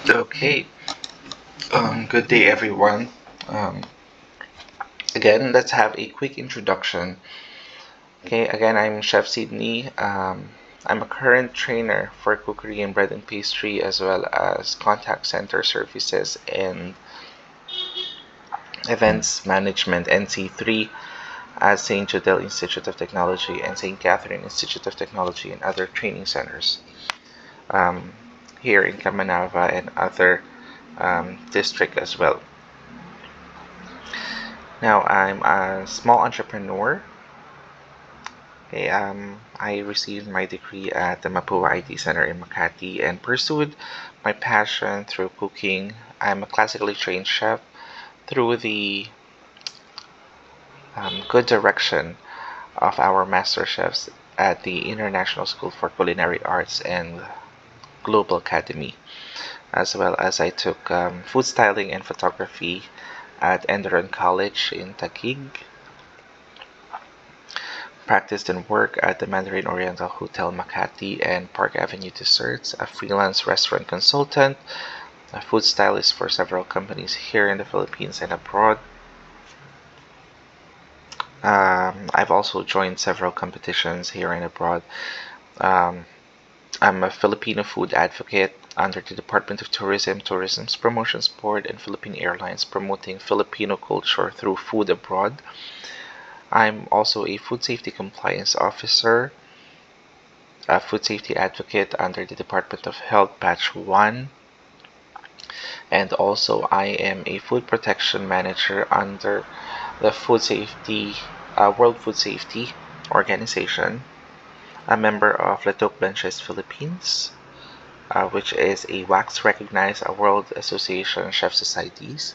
Okay, good day everyone. Um, Again, let's have a quick introduction. Okay, again, I'm Chef Sydney. I'm a current trainer for cookery and bread and pastry, as well as contact center services and events management NC3 at St. Jodelle Institute of Technology and St. Catherine Institute of Technology and other training centers um, here in Kamanava and other district as well. Now, I'm a small entrepreneur. Okay, I received my degree at the Mapua IT Center in Makati and pursued my passion through cooking. I'm a classically trained chef through the good direction of our master chefs at the International School for Culinary Arts and Global Academy, as well as I took food styling and photography at Enderun College in Taguig, practiced and worked at the Mandarin Oriental Hotel Makati and Park Avenue Desserts, a freelance restaurant consultant, a food stylist for several companies here in the Philippines and abroad. I've also joined several competitions here and abroad. Um, I'm a Filipino food advocate under the Department of Tourism, Tourism's Promotions Board, and Philippine Airlines, promoting Filipino culture through food abroad. I'm also a food safety compliance officer, a food safety advocate under the Department of Health Batch 1, and also I am a food protection manager under the World Food Safety Organization, a member of La Toque Blanches Philippines, which is a WACS recognized World Association Chef Societies,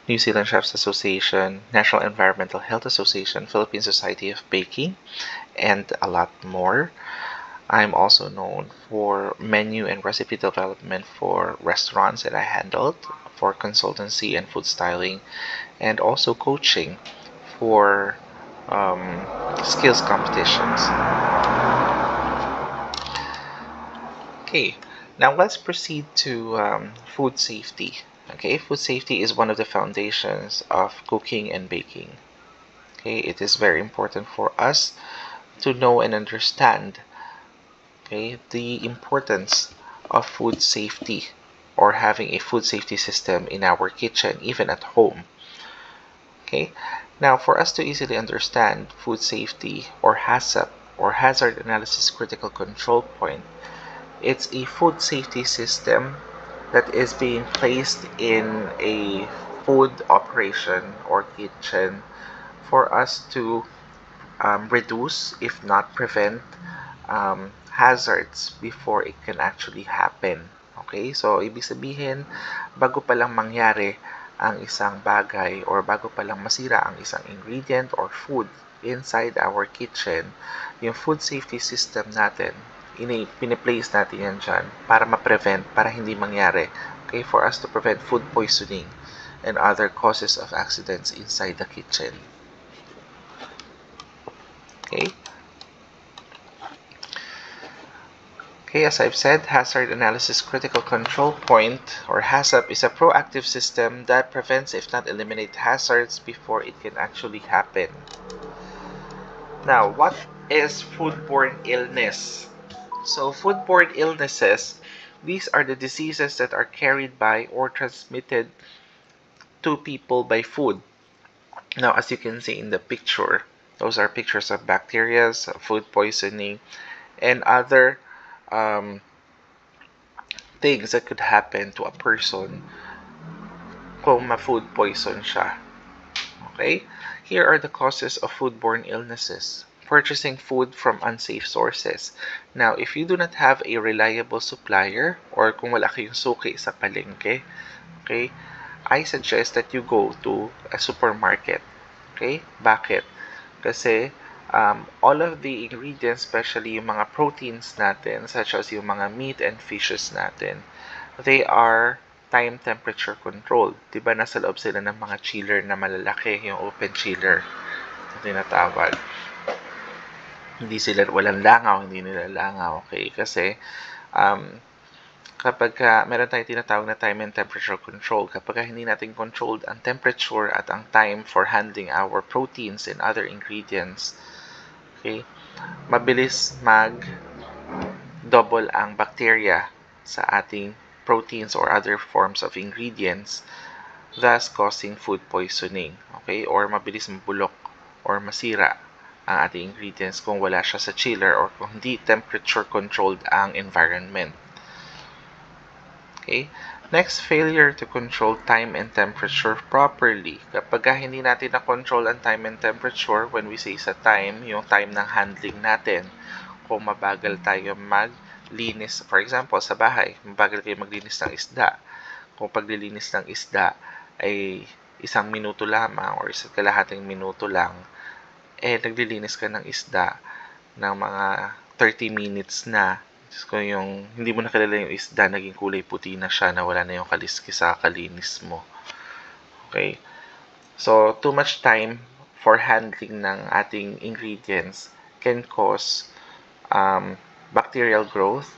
New Zealand Chefs Association, National Environmental Health Association, Philippine Society of Baking, and a lot more. I'm also known for menu and recipe development for restaurants that I handled, for consultancy and food styling, and also coaching for skills competitions. Okay, now let's proceed to food safety. Okay, food safety is one of the foundations of cooking and baking. Okay, it is very important for us to know and understand, okay, the importance of food safety or having a food safety system in our kitchen, even at home. Okay, now for us to easily understand food safety or HACCP or Hazard Analysis Critical Control Point, it's a food safety system that is being placed in a food operation or kitchen for us to reduce, if not prevent, hazards before it can actually happen. Okay, so ibig sabihin, bago pa lang mangyari ang isang bagay or bago pa lang masira ang isang ingredient or food inside our kitchen, yung food safety system natin, piniplace natin yan dyan para ma-prevent, para hindi mangyari. Okay, for us to prevent food poisoning and other causes of accidents inside the kitchen. Okay. Okay, as I've said, Hazard Analysis Critical Control Point, or HACCP, is a proactive system that prevents, if not eliminates, hazards before it can actually happen. Now, what is foodborne illness? So, foodborne illnesses, these are the diseases that are carried by or transmitted to people by food. Now, as you can see in the picture, those are pictures of bacteria, food poisoning, and other things that could happen to a person kung ma-food poison siya. Okay? Here are the causes of foodborne illnesses. Purchasing food from unsafe sources. Now, if you do not have a reliable supplier or kung wala kayong suki sa palengke, okay, I suggest that you go to a supermarket. Okay? Bakit? Kasi all of the ingredients, especially yung mga proteins natin, such as yung mga meat and fishes natin, they are time temperature control. Diba nasa loob sila ng mga chiller na malalaki, yung open chiller na tinatawag. Hindi sila walang langaw, hindi nila langaw, okay? Kasi kapag meron tayong tinatawag na time and temperature control. Kapag hindi natin controlled ang temperature at ang time for handling our proteins and other ingredients, okay, mabilis mag-double ang bacteria sa ating proteins or other forms of ingredients, thus causing food poisoning, okay, or mabilis mabulok or masira ang ating ingredients kung wala siya sa chiller or kung hindi temperature controlled ang environment. Okay? Next, failure to control time and temperature properly. Kapag hindi natin na-control ang time and temperature, when we say sa time, yung time ng handling natin, kung mabagal tayo maglinis, for example, sa bahay, mabagal kayo maglinis ng isda. Kung paglilinis ng isda ay 1 minuto lamang or 1 kalahating minuto lang, naglilinis ka ng isda ng mga 30 minutes na. So, yung hindi mo nakilala yung isda, naging kulay puti na siya, na wala na yung kaliskis sa kalinis mo. Okay? So, too much time for handling ng ating ingredients can cause bacterial growth.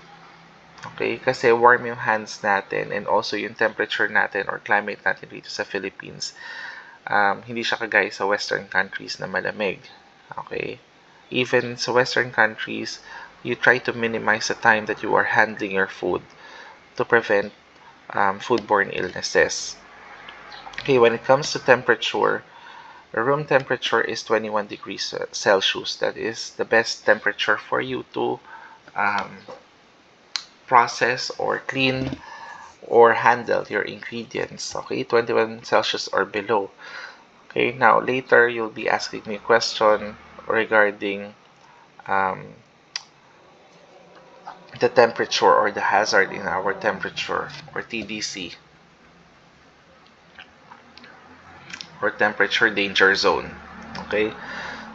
Okay? Kasi warm yung hands natin and also yung temperature natin or climate natin dito sa Philippines. Hindi siya kagaya sa Western countries na malamig. Okay? Even sa Western countries, you try to minimize the time that you are handling your food to prevent foodborne illnesses. Okay, when it comes to temperature, room temperature is 21 degrees Celsius. That is the best temperature for you to process or clean or handle your ingredients. Okay, 21 Celsius or below. Okay, now later you'll be asking me a question regarding the temperature or the hazard in our temperature or TDC or temperature danger zone. Okay,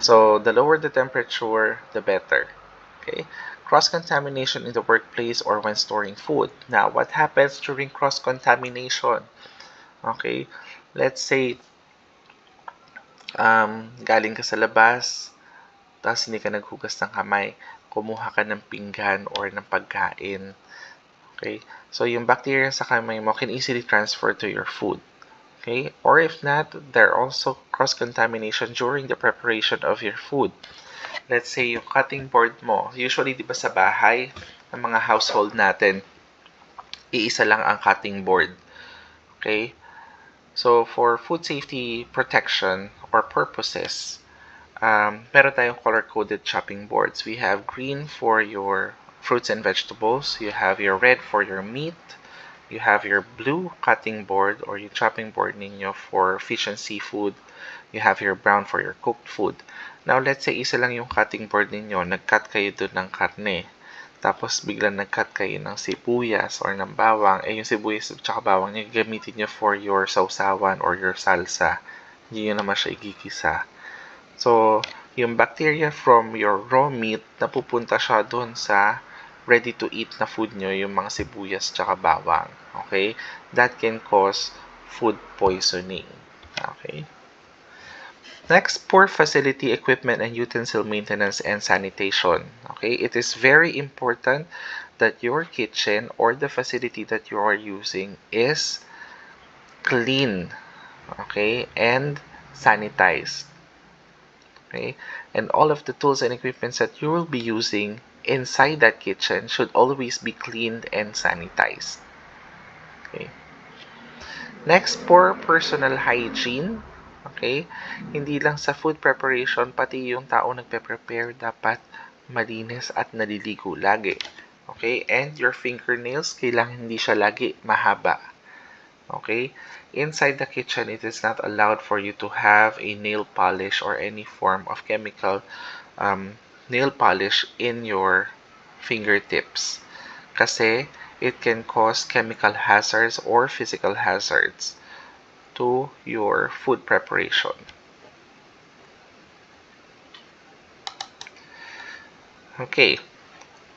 so the lower the temperature, the better. Okay, cross-contamination in the workplace or when storing food. Now, what happens during cross-contamination? Okay, let's say galing ka sa labas, tapos hindi ka naghugas ng kamay, kumuha ka ng pinggan or ng pagkain. Okay? So, yung bacteria sa kamay mo can easily transfer to your food. Okay? Or if not, there are also cross-contamination during the preparation of your food. Let's say, yung cutting board mo, usually, di ba sa bahay, ng mga household natin, iisa lang ang cutting board. Okay? So, for food safety protection or purposes, meron tayong color-coded chopping boards. We have green for your fruits and vegetables. You have your red for your meat. You have your blue cutting board or yung chopping board ninyo for fish and seafood. You have your brown for your cooked food. Now, let's say isa lang yung cutting board ninyo. Nag-cut kayo doon ng karne. Tapos, biglang nag-cut kayo ng sibuyas or ng bawang. Yung sibuyas at saka bawang nyo, gamitin nyo for your sausawan or your salsa. Hindi nyo naman siya igigisa. So, yung bacteria from your raw meat, napupunta siya doon sa ready-to-eat na food nyo, yung mga sibuyas tsaka bawang. Okay? That can cause food poisoning. Okay? Next, poor facility, equipment, and utensil maintenance and sanitation. Okay? It is very important that your kitchen or the facility that you are using is clean. Okay? And sanitized. Okay? And all of the tools and equipments that you will be using inside that kitchen should always be cleaned and sanitized. Okay? Next, poor personal hygiene. Okay? Hindi lang sa food preparation, pati yung tao nagpe-prepare dapat malinis at naliligo lagi. Okay? And your fingernails, kailangan hindi siya lagi mahaba. Okay? Inside the kitchen, it is not allowed for you to have a nail polish or any form of chemical nail polish in your fingertips. Kasi it can cause chemical hazards or physical hazards to your food preparation. Okay,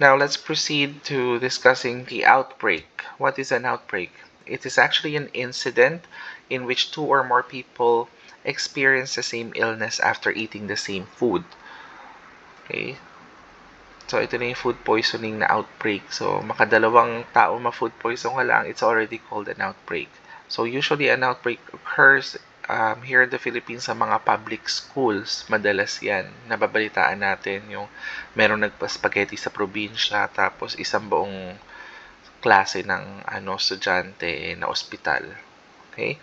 now let's proceed to discussing the outbreak. What is an outbreak? It is actually an incident in which 2 or more people experience the same illness after eating the same food. Okay. So, ito na yung food poisoning na outbreak. So, makadalawang tao ma-food poison ka lang, it's already called an outbreak. So, usually an outbreak occurs here in the Philippines sa mga public schools. Madalas yan. Nababalitaan natin yung merong nagpa-spaghetti sa probinsya, tapos isang buong klase ng estudyante na ospital. Okay?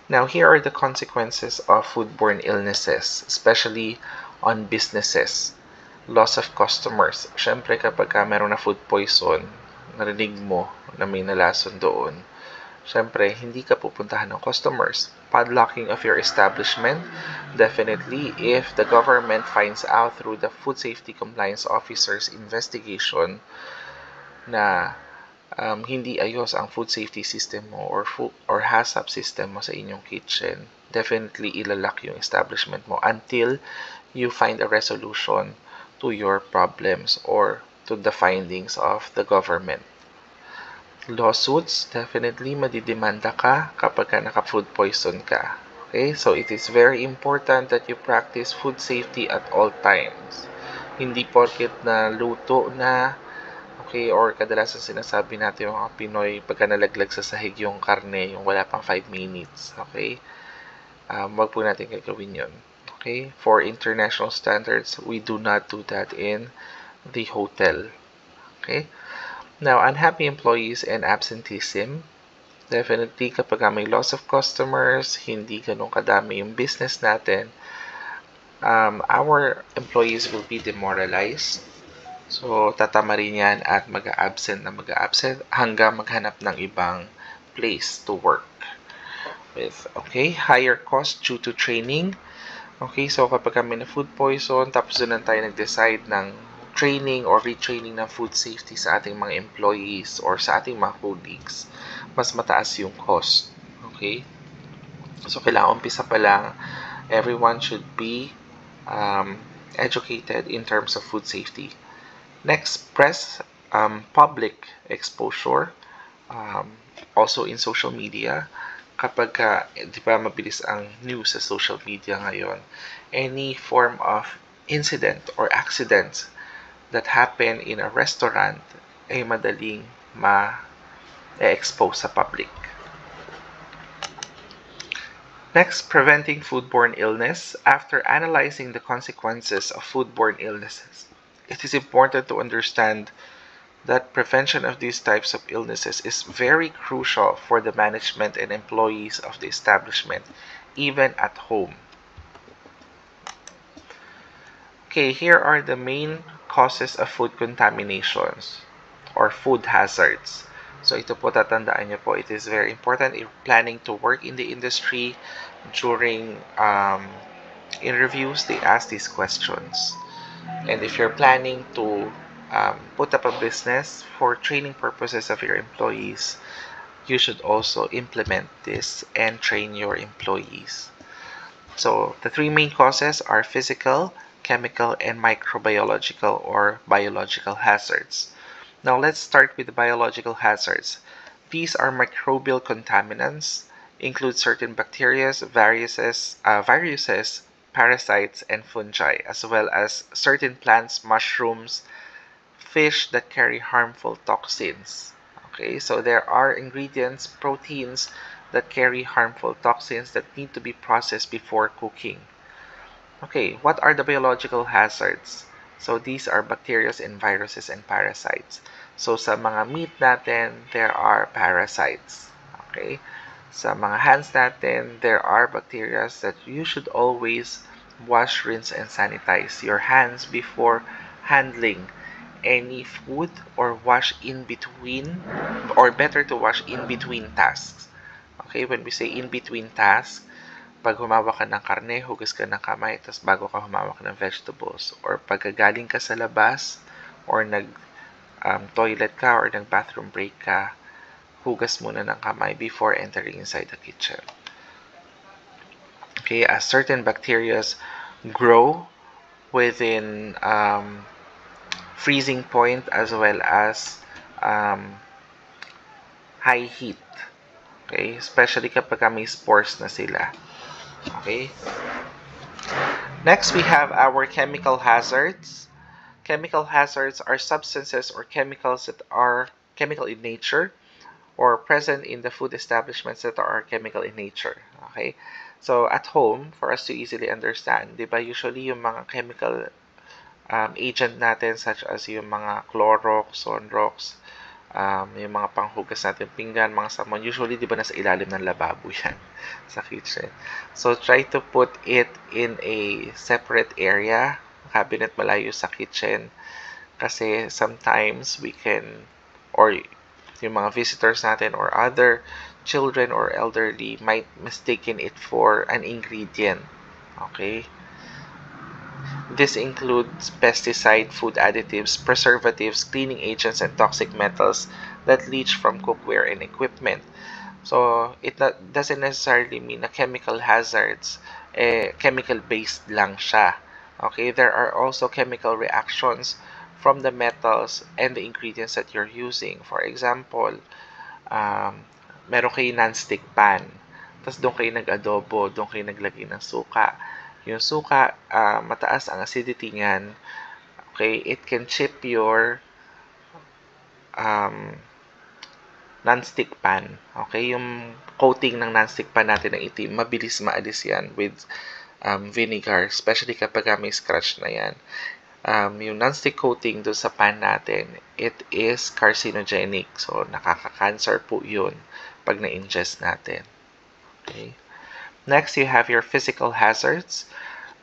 Now, here are the consequences of foodborne illnesses, especially on businesses. Loss of customers. Siyempre, kapag meron na food poison, narinig mo na may nalason doon, siyempre, hindi ka pupuntahan ng customers. Padlocking of your establishment, definitely, if the government finds out through the Food Safety Compliance Officer's investigation na hindi ayos ang food safety system mo or HACCP system mo sa inyong kitchen, definitely ilalak yung establishment mo until you find a resolution to your problems or to the findings of the government. Lawsuits, definitely madidemanda ka kapag naka-food poison ka. Okay? So, it is very important that you practice food safety at all times. Hindi porket na luto na, okay, or kadalasan sinasabi natin yung mga Pinoy, pagka nalaglag sa sahig yung karne, yung wala pang 5 minutes, okay? Wag po natin gagawin yun. Okay? For international standards, we do not do that in the hotel. Okay? Now, unhappy employees and absenteeism. Definitely, kapag may loss of customers, hindi ganun kadami yung business natin, our employees will be demoralized. So, tatama rin yan at mag-a-absent hanggang maghanap ng ibang place to work with. Okay? Higher cost due to training. Okay? So, kapag kami na food poison, tapos doon tayo nag-decide ng training or retraining ng food safety sa ating mga employees or sa ating mga colleagues, mas mataas yung cost. Okay? So, kailangan umpisa pa lang, everyone should be educated in terms of food safety. Next, press public exposure, also in social media. Kapag, di ba, mabilis ang news sa social media ngayon, any form of incident or accidents that happen in a restaurant ay madaling ma-expose sa public. Next, preventing foodborne illness. After analyzing the consequences of foodborne illnesses, it is important to understand that prevention of these types of illnesses is very crucial for the management and employees of the establishment, even at home. Okay, here are the main causes of food contaminations or food hazards. So ito po, tatandaan nyo po, it is very important if planning to work in the industry. During interviews, they ask these questions. And if you're planning to put up a business for training purposes of your employees, you should also implement this and train your employees. So the three main causes are physical, chemical, and microbiological or biological hazards. Now let's start with the biological hazards. These are microbial contaminants, include certain bacteria, viruses, parasites, and fungi, as well as certain plants, mushrooms, fish that carry harmful toxins. Okay, so there are ingredients, proteins that carry harmful toxins that need to be processed before cooking. Okay, what are the biological hazards? So these are bacteria and viruses and parasites. So sa mga meat natin, there are parasites. Okay? Sa mga hands natin, there are bacteria that you should always wash, rinse, and sanitize your hands before handling any food or wash in between, or better to wash in between tasks. Okay, when we say in between tasks, pag humawak ka ng karne, hugas ka ng kamay, tapos bago ka humawak ng vegetables. Or pag galing ka sa labas, or nag-toilet ka, or nag-bathroom break ka, hugas muna ng kamay before entering inside the kitchen. Okay, as certain bacteria grow within freezing point as well as high heat. Okay, especially kapag may spores na sila. Okay. Next, we have our chemical hazards. Chemical hazards are substances or chemicals that are chemical in nature or present in the food establishments that are chemical in nature. Okay? So, at home, for us to easily understand, di ba, usually yung mga chemical agent natin such as yung mga Clorox, Sonrox, yung mga panghugas natin pinggan, mga sabon, usually di ba nasa ilalim ng lababo yan sa kitchen. So, try to put it in a separate area, cabinet malayo sa kitchen, kasi sometimes we can, or yung mga visitors natin or other children or elderly might mistaken it for an ingredient. Okay? This includes pesticide, food additives, preservatives, cleaning agents, and toxic metals that leach from cookware and equipment. So, it doesn't necessarily mean na chemical hazards, chemical-based lang siya. Okay, there are also chemical reactions from the metals and the ingredients that you're using. For example, meron kayo non-stick pan. Tapos doon kayo nag-adobo, doon kayo naglagay ng suka. Yung suka, mataas ang acidity niyan. Okay, it can chip your non-stick pan. Okay, yung coating ng non-stick pan natin na itim, mabilis maalis yan with vinegar, especially kapag may scratch na yan. Yung non-stick coating doon sa pan natin, it is carcinogenic. So, nakaka-cancer po yun pag na-ingest natin. Okay. Next, you have your physical hazards.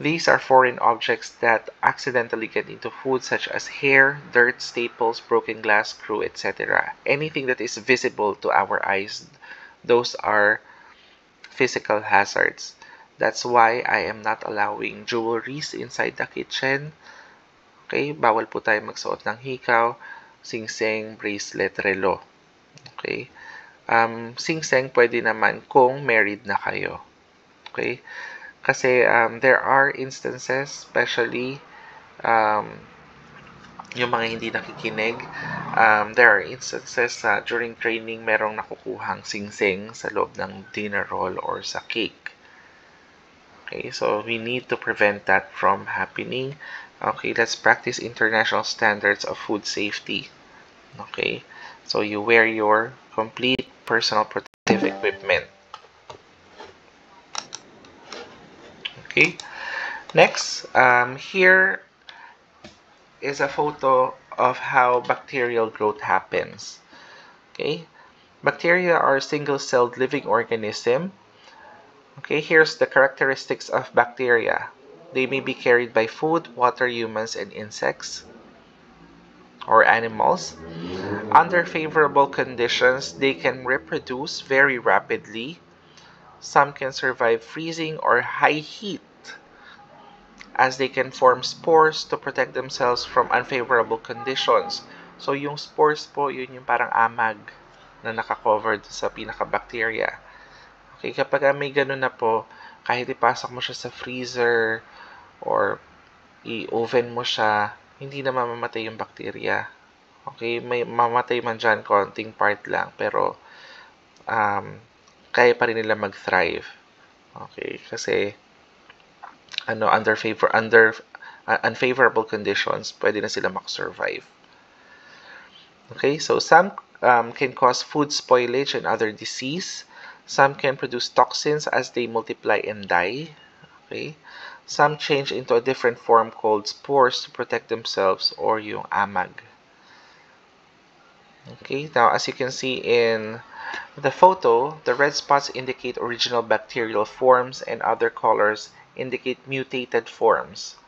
These are foreign objects that accidentally get into food such as hair, dirt, staples, broken glass, screw, etc. Anything that is visible to our eyes, those are physical hazards. That's why I am not allowing jewelries inside the kitchen. Okay, bawal po tayo magsuot ng hikaw, singseng, bracelet, relo. Okay, singseng pwede naman kung married na kayo. Okay, kasi there are instances, especially yung mga hindi nakikinig, there are instances during training merong nakukuhang singseng sa loob ng dinner roll or sa cake. Okay, so we need to prevent that from happening. Okay, let's practice international standards of food safety. Okay, so you wear your complete personal protective equipment. Okay, next, here is a photo of how bacterial growth happens. Okay, bacteria are single-celled living organism. Okay, here's the characteristics of bacteria. They may be carried by food, water, humans, and insects or animals. Under favorable conditions, they can reproduce very rapidly. Some can survive freezing or high heat, as they can form spores to protect themselves from unfavorable conditions. So, yung spores po, yun yung parang amag na nakakover sa pinaka-bacteria. Okay, kapag may ganun na po, kahit ipasok mo siya sa freezer or i-oven mo siya, hindi na mamamatay yung bacteria. Okay, may mamatay man dyan, konting part lang, pero kaya pa rin nila mag-thrive. Okay, kasi under unfavorable conditions, pwede na sila mag-survive. Okay, so some can cause food spoilage and other disease. Some can produce toxins as they multiply and die. Okay, some change into a different form called spores to protect themselves, or yung amag. Okay, now as you can see in the photo, the red spots indicate original bacterial forms and other colors indicate mutated forms.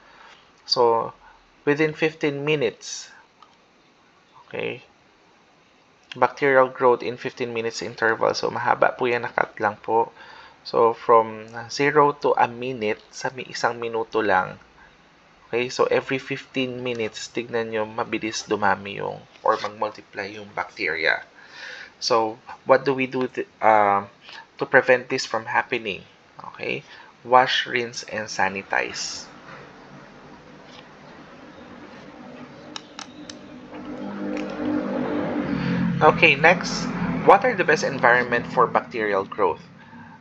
So, within 15 minutes, okay, bacterial growth in 15 minutes interval. So, mahaba po yan, nakat lang po. So, from 0 to a minute, sa isang minuto lang. Okay, so every 15 minutes, tignan nyo, mabilis dumami yung, or mag-multiply yung bacteria. So, what do we do to prevent this from happening? Okay, wash, rinse, and sanitize. Okay, next, what are the best environment for bacterial growth?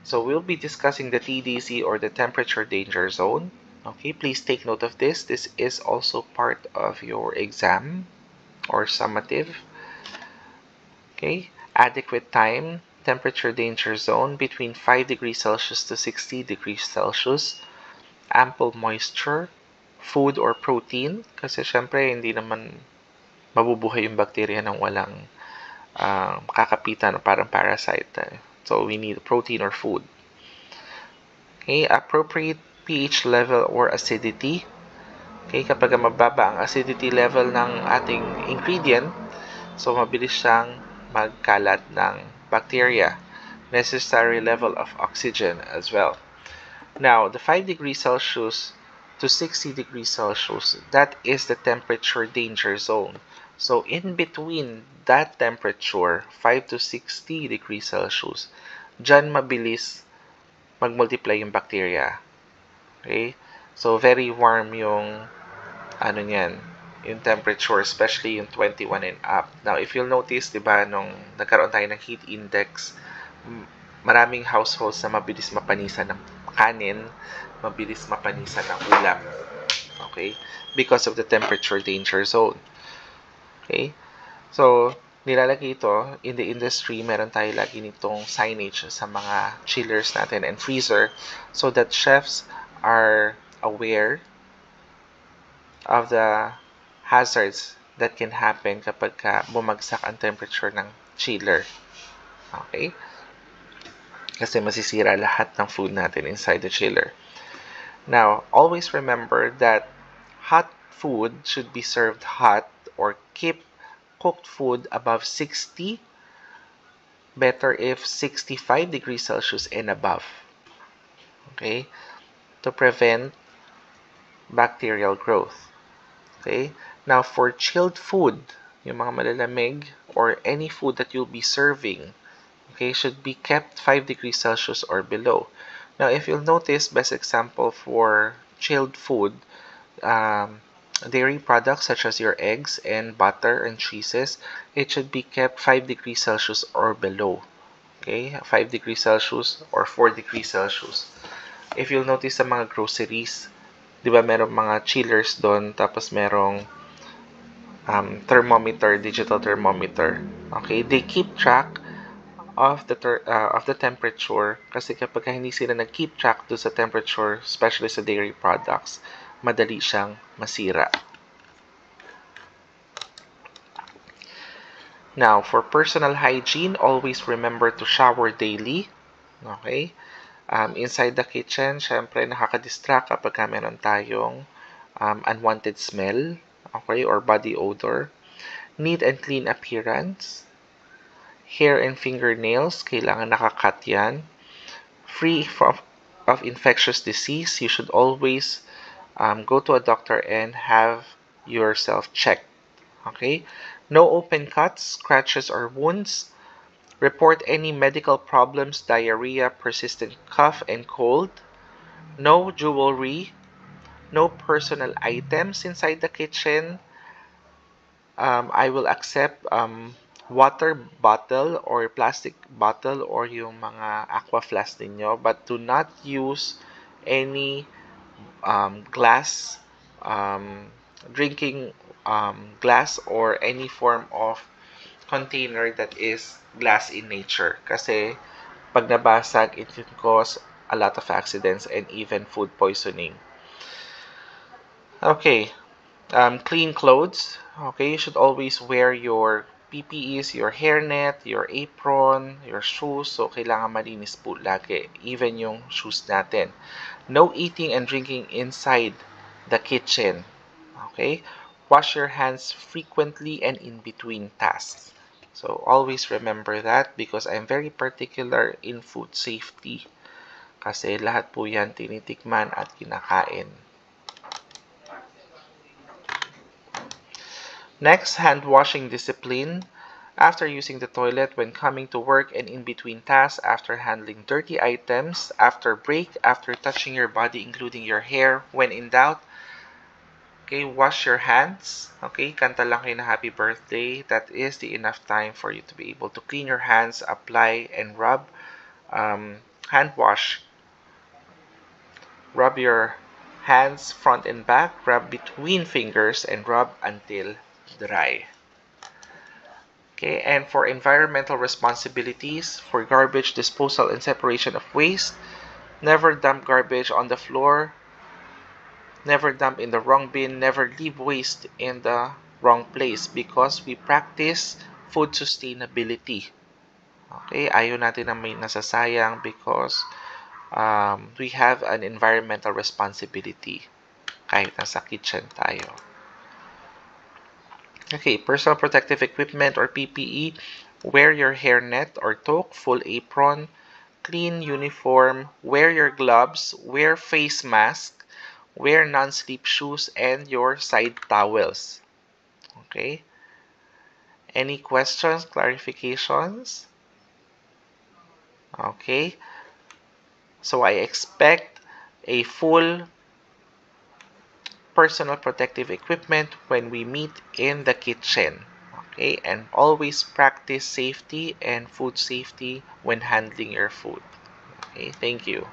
So we'll be discussing the TDZ, or the temperature danger zone. Okay, please take note of this. This is also part of your exam or summative. Okay, adequate time, temperature danger zone between 5 degrees Celsius to 60 degrees Celsius, ample moisture, food or protein, kasi syempre hindi naman mabubuhay yung bacteria ng walang kakapitan o parang parasite. So we need protein or food. Okay, appropriate pH level or acidity. Okay, kapag mababa ang acidity level ng ating ingredient, so mabilis siyang magkalat ng bacteria. Necessary level of oxygen as well. Now, the 5 degrees Celsius to 60 degrees Celsius, that is the temperature danger zone. So, in between that temperature, 5 to 60 degrees Celsius, dyan mabilis mag-multiply yung bacteria. Okay? So, very warm yung niyan, yung temperature, especially yung 21 and up. Now, if you'll notice, di ba, nung nagkaroon tayo ng heat index, maraming households na mabilis mapanisan ng kanin, mabilis mapanisan ng ulam. Okay? Because of the temperature danger zone. Okay? So, nilalagay ito in the industry, meron tayo lagi nitong signage sa mga chillers natin and freezer so that chefs are aware of the hazards that can happen kapag bumagsak ang temperature ng chiller. Okay? Kasi masisira lahat ng food natin inside the chiller. Now, always remember that hot food should be served hot or keep cooked food above 60, better if 65 degrees Celsius and above. Okay? To prevent bacterial growth. Okay? Now, for chilled food, yung mga malalamig or any food that you'll be serving, okay, should be kept 5 degrees Celsius or below. Now, if you'll notice, best example for chilled food, dairy products such as your eggs and butter and cheeses, it should be kept 5 degrees Celsius or below. Okay, 5 degrees Celsius or 4 degrees Celsius. If you'll notice sa mga groceries, di ba merong mga chillers doon, tapos merong thermometer, digital thermometer. Okay, they keep track of the temperature kasi kapag hindi sila nag-keep track do sa temperature, especially sa dairy products, madali siyang masira. Now, for personal hygiene, always remember to shower daily. Okay? Inside the kitchen, syempre nakaka-distract kapag meron tayong unwanted smell, okay, or body odor. Neat and clean appearance. Hair and fingernails, kailangan nakakat yan. Free of infectious disease, you should always go to a doctor and have yourself checked. Okay? No open cuts, scratches, or wounds. Report any medical problems, diarrhea, persistent cough, and cold. No jewelry. No personal items inside the kitchen. I will accept water bottle or plastic bottle or yung mga aqua flask ninyo, but do not use any glass, drinking glass or any form of container that is glass in nature. Kasi pag nabasag, it can cause a lot of accidents and even food poisoning. Okay, clean clothes. Okay, you should always wear your PPEs, your hairnet, your apron, your shoes. So, kailangan malinis po lagi. Even yung shoes natin. No eating and drinking inside the kitchen. Okay? Wash your hands frequently and in between tasks. So, always remember that because I'm very particular in food safety. Kasi lahat po yan tinitikman at kinakain. Next, hand washing discipline. After using the toilet, when coming to work and in between tasks, after handling dirty items, after break, after touching your body, including your hair, when in doubt, okay, wash your hands. Okay, kanta lang kayo na happy birthday. That is the enough time for you to be able to clean your hands, apply, and rub. Hand wash. Rub your Hands front and back, rub between fingers and rub until dry. Okay, and for environmental responsibilities, for garbage disposal and separation of waste, never dump garbage on the floor, never dump in the wrong bin, never leave waste in the wrong place because we practice food sustainability. Okay, ayaw natin na may nasasayang because we have an environmental responsibility kahit nasa kitchen tayo. Okay, personal protective equipment or PPE. Wear your hairnet or toque, full apron, clean uniform, wear your gloves, wear face mask, wear non-slip shoes, and your side towels. Okay? Any questions, clarifications? Okay. So I expect a full personal protective equipment when we meet in the kitchen. Okay, and always practice safety and food safety when handling your food. Okay, thank you.